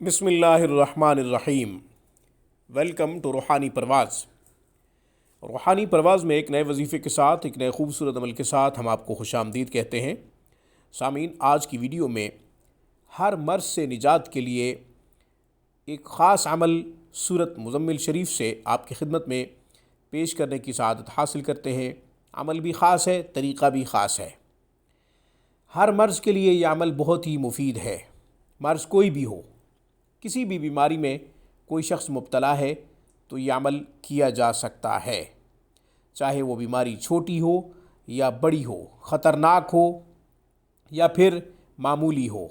بسم اللہ الرحمن الرحیم۔ ویلکم ٹو روحانی پرواز۔ روحانی پرواز میں ایک نئے وظیفے کے ساتھ، ایک نئے خوبصورت عمل کے ساتھ ہم آپ کو خوش آمدید کہتے ہیں۔ سامعین، آج کی ویڈیو میں ہر مرض سے نجات کے لیے ایک خاص عمل سورۃ مزمل شریف سے آپ کی خدمت میں پیش کرنے کی سعادت حاصل کرتے ہیں۔ عمل بھی خاص ہے، طریقہ بھی خاص ہے۔ ہر مرض کے لیے یہ عمل بہت ہی مفید ہے۔ مرض کوئی بھی ہو، کسی بھی بیماری میں کوئی شخص مبتلا ہے تو یہ عمل کیا جا سکتا ہے، چاہے وہ بیماری چھوٹی ہو یا بڑی ہو، خطرناک ہو یا پھر معمولی ہو،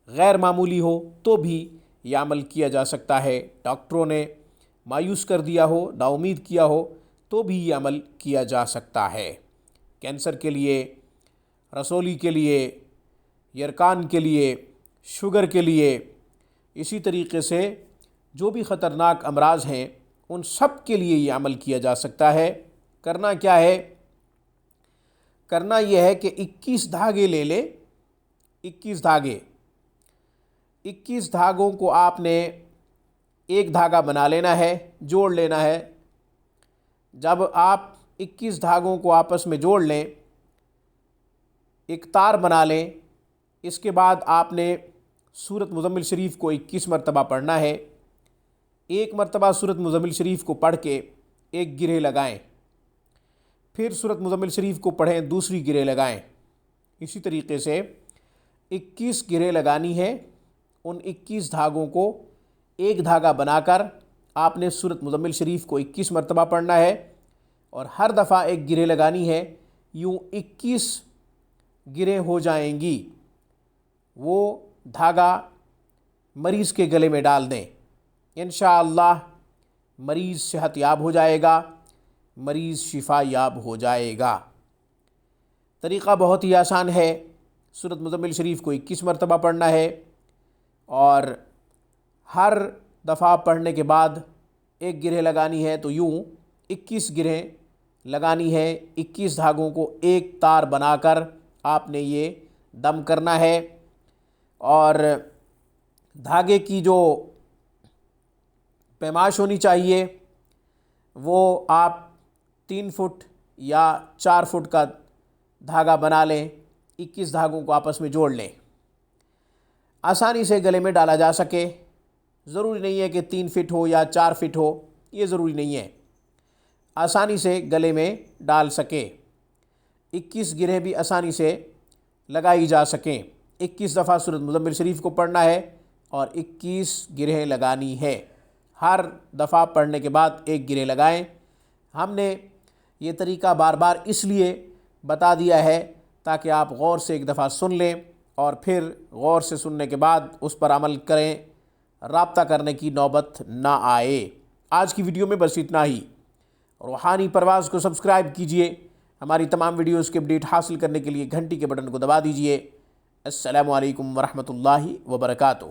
غیر معمولی ہو تو بھی یہ عمل کیا جا سکتا ہے۔ ڈاکٹروں نے مایوس کر دیا ہو، نا امید کیا ہو تو بھی یہ عمل کیا جا سکتا ہے۔ کینسر کے لیے، رسولی کے لیے، یرکان کے لیے، شوگر کے لیے، اسی طریقے سے جو بھی خطرناک امراض ہیں ان سب کے لیے یہ عمل کیا جا سکتا ہے۔ کرنا کیا ہے؟ کرنا یہ ہے کہ 21 دھاگے لے لیں۔ 21 دھاگے، 21 دھاگوں کو آپ نے ایک دھاگا بنا لینا ہے، جوڑ لینا ہے۔ جب آپ 21 دھاگوں کو آپس میں جوڑ لیں، ایک تار بنا لیں، اس کے بعد آپ نے سورۃ مزمل شریف کو 21 مرتبہ پڑھنا ہے۔ ایک مرتبہ سورۃ مزمل شریف کو پڑھ کے ایک گرہ لگائیں، پھر سورۃ مزمل شریف کو پڑھیں، دوسری گرہ لگائیں۔ اسی طریقے سے 21 گرہ لگانی ہے۔ ان 21 دھاگوں کو ایک دھاگا بنا کر آپ نے سورۃ مزمل شریف کو 21 مرتبہ پڑھنا ہے اور ہر دفعہ ایک گرہ لگانی ہے۔ یوں 21 گرہ ہو جائیں گی۔ وہ دھاگا مریض کے گلے میں ڈال دیں، انشاءاللہ مریض صحت یاب ہو جائے گا، مریض شفا یاب ہو جائے گا۔ طریقہ بہت ہی آسان ہے۔ سورۃ مزمل شریف کو 21 مرتبہ پڑھنا ہے اور ہر دفعہ پڑھنے کے بعد ایک گرہ لگانی ہے، تو یوں 21 گرہ لگانی ہے۔ 21 دھاگوں کو ایک تار بنا کر آپ نے یہ دم کرنا ہے اور دھاگے کی جو پیمائش ہونی چاہیے وہ آپ 3 فٹ یا 4 فٹ کا دھاگا بنا لیں۔ 21 دھاگوں کو آپس میں جوڑ لیں، آسانی سے گلے میں ڈالا جا سکے۔ ضروری نہیں ہے کہ 3 فٹ ہو یا 4 فٹ ہو، یہ ضروری نہیں ہے، آسانی سے گلے میں ڈال سکے۔ 21 گرہیں بھی آسانی سے لگائی جا سکیں۔ 21 دفعہ سورۃ مزمل شریف کو پڑھنا ہے اور 21 گرہیں لگانی ہے۔ ہر دفعہ پڑھنے کے بعد ایک گرہ لگائیں۔ ہم نے یہ طریقہ بار بار اس لیے بتا دیا ہے تاکہ آپ غور سے ایک دفعہ سن لیں اور پھر غور سے سننے کے بعد اس پر عمل کریں، رابطہ کرنے کی نوبت نہ آئے۔ آج کی ویڈیو میں بس اتنا ہی۔ روحانی پرواز کو سبسکرائب کیجئے۔ ہماری تمام ویڈیوز کے اپڈیٹ حاصل کرنے کے لیے گھنٹی کے بٹن کو دبا دیجئے۔ السلام علیکم ورحمۃ اللہ وبرکاتہ۔